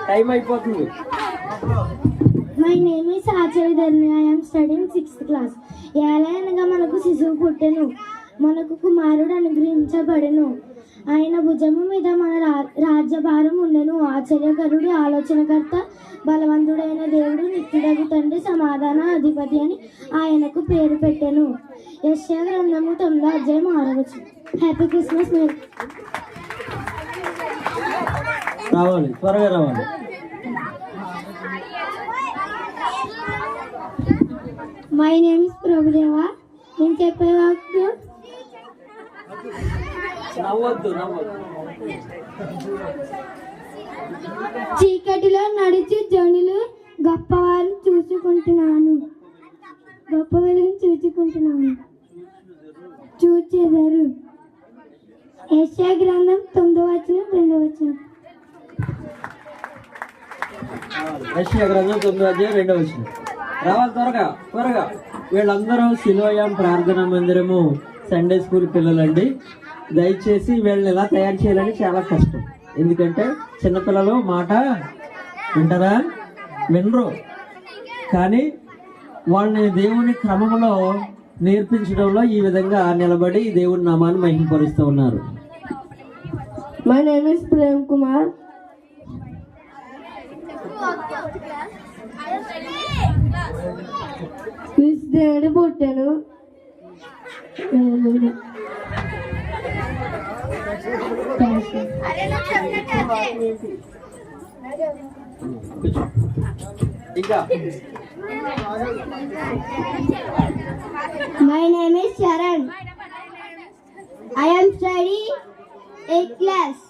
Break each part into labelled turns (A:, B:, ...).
A: Time అయిపోతుంది.
B: My name is Acharya Dharni. I am studying 6th class. ఏలయనగా మనకు శిశువు పుట్టెను, మనకు కుమారుడు అనుగ్రహించబడెను. ఆయన భుజము మీద మన రాజ్యభారం ఉండెను. ఆశ్చర్యకరుడు, ఆలోచనకర్త, బలవంతుడైన దేవుడు, నిత్యుడగు తండ్రి, సమాధాన అధిపతి అని ఆయనకు పేరు పెట్టెను. యెషయా గ్రంథము 9:6. Happy Christmas.
A: రావాలి, త్వరగా రావాలి.
B: My name is Prabhudeva. నేను చెప్పే వాక్కు
A: నవ్వద్దు.
B: చీకటిలో నడిచి జనులు గొప్పవారిని చూచుకుంటున్నాను, గొప్ప వెలుగుని చూచెదరు. యెషయా గ్రంథం 9:2.
A: యెషయా గ్రంథం 9:2. రావాలి, త్వరగా. వీళ్ళందరూ సిలోయాం ప్రార్థనా మందిరము సండే స్కూల్ పిల్లలండి. దయచేసి వీళ్ళని ఎలా తయారు చేయాలని చాలా కష్టం. ఎందుకంటే చిన్నపిల్లలు మాట వింటారా? వినరు. కానీ వాళ్ళని దేవుని క్రమంలో నేర్పించడంలో ఈ విధంగా నిలబడి దేవుని నామాన్ని మహిమపరుస్తూ ఉన్నారు.
B: My name is Prem Kumar. దేవుడు పుట్టాను.
A: ఇంకా
B: my name is Sharan. I am study 8th class.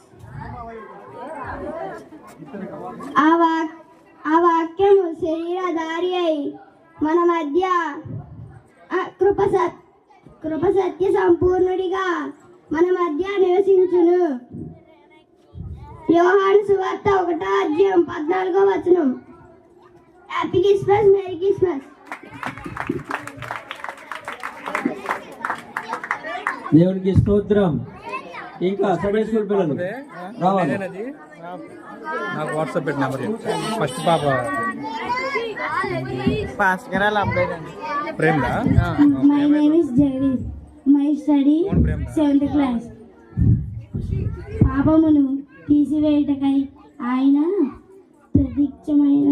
B: ఆ వాక్యము శరీరధారి అయి మన మధ్య కృప సత్య సంపూర్ణుడిగా మన మధ్య నివసించును. యోహాను సువార్త 1:14. Happy Christmas, merry Christmas.
A: దేవునికి స్తోత్రం. ఇంకా సండే స్కూల్ పిల్లలు రావాలి.
C: నాకు వాట్సాప్ పెట్టి నెంబర్ ఫస్ట్ పాప Prem.
B: My name is Jagadish. My study 7th class. పాపమును తీసివేయటకై ఆయన ప్రత్యక్షమైన